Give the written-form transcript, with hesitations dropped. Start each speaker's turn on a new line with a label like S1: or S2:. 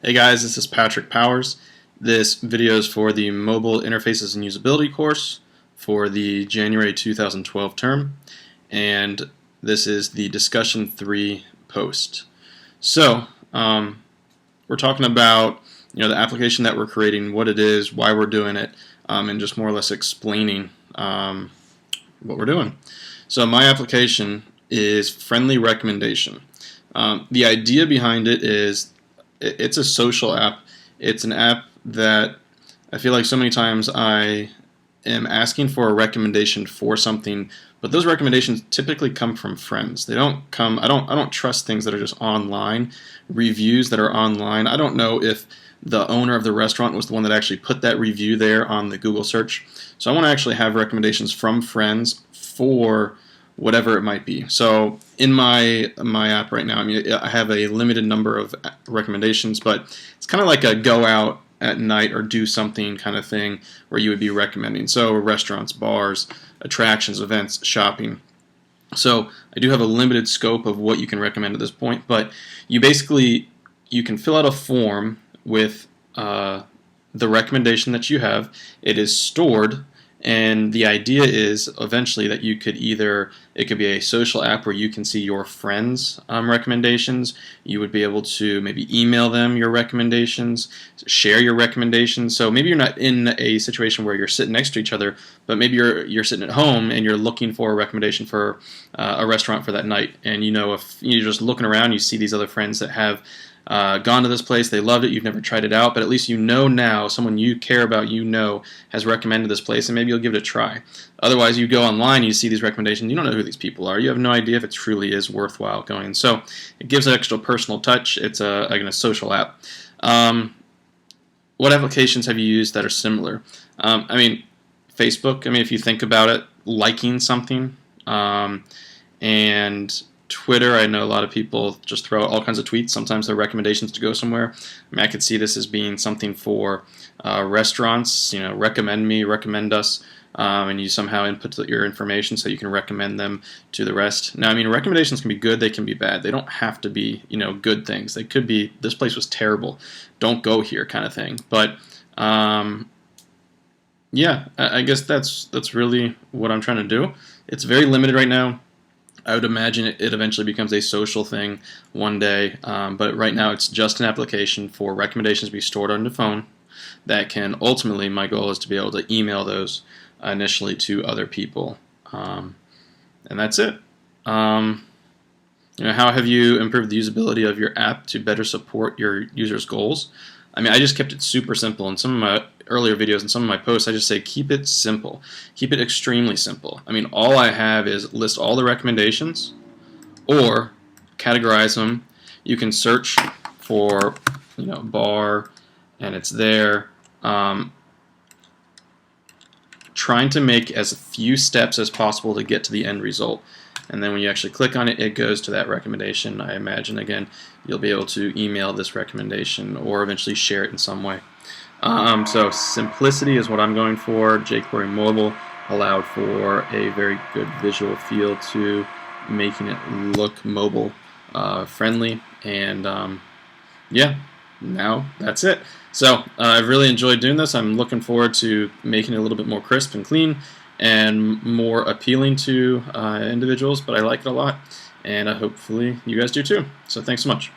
S1: Hey guys, this is Patrick Powers. This video is for the Mobile Interfaces and Usability course for the January 2012 term, and this is the discussion 3 post. So, we're talking about the application that we're creating, what it is, why we're doing it, and just more or less explaining what we're doing. So my application is Friendly Recommendation. The idea behind it is it's a social app. It's an app that I feel like so many times I am asking for a recommendation for something, but those recommendations typically come from friends. They don't come. I don't trust things that are just online, reviews that are online. I don't know if the owner of the restaurant was the one that actually put that review there on the Google search. So I want to actually have recommendations from friends for whatever it might be. So in my app right now, I have a limited number of recommendations, but it's kind of like a go out at night or do something kind of thing where you would be recommending. So restaurants, bars, attractions, events, shopping. So I do have a limited scope of what you can recommend at this point, but you can fill out a form with the recommendation that you have. It is stored, and the idea is eventually that you could it could be a social app where you can see your friends' recommendations. You would be able to maybe email them your recommendations, share your recommendations. So maybe you're not in a situation where you're sitting next to each other, but maybe you're sitting at home and you're looking for a recommendation for a restaurant for that night. And if you're just looking around, you see these other friends that have gone to this place, they loved it, you've never tried it out, but at least now, someone you care about, has recommended this place, and maybe you'll give it a try. Otherwise, you go online, you see these recommendations, you don't know who these people are, you have no idea if it truly is worthwhile going. So it gives an extra personal touch. It's a social app. What applications have you used that are similar? Facebook, if you think about it, liking something, and Twitter, I know a lot of people just throw out all kinds of tweets. Sometimes they're recommendations to go somewhere. I could see this as being something for restaurants. Recommend me, recommend us, and you somehow input your information so you can recommend them to the rest. Now, recommendations can be good, they can be bad. They don't have to be, good things. They could be, this place was terrible, don't go here kind of thing. But yeah, I guess that's really what I'm trying to do. It's very limited right now. I would imagine it eventually becomes a social thing one day, but right now it's just an application for recommendations to be stored on the phone that can ultimately, my goal is to be able to email those initially to other people, and that's it. How have you improved the usability of your app to better support your users' goals? I just kept it super simple. In some of my earlier videos and some of my posts, I just say keep it simple. Keep it extremely simple. All I have is list all the recommendations or categorize them. You can search for, bar, and it's there. Trying to make as few steps as possible to get to the end result. And then when you actually click on it, it goes to that recommendation. I imagine, again, you'll be able to email this recommendation or eventually share it in some way. So simplicity is what I'm going for. jQuery Mobile allowed for a very good visual feel to making it look mobile friendly. And yeah, now that's it. So I've really enjoyed doing this. I'm looking forward to making it a little bit more crisp and clean and more appealing to individuals, but I like it a lot, and hopefully you guys do too. So thanks so much.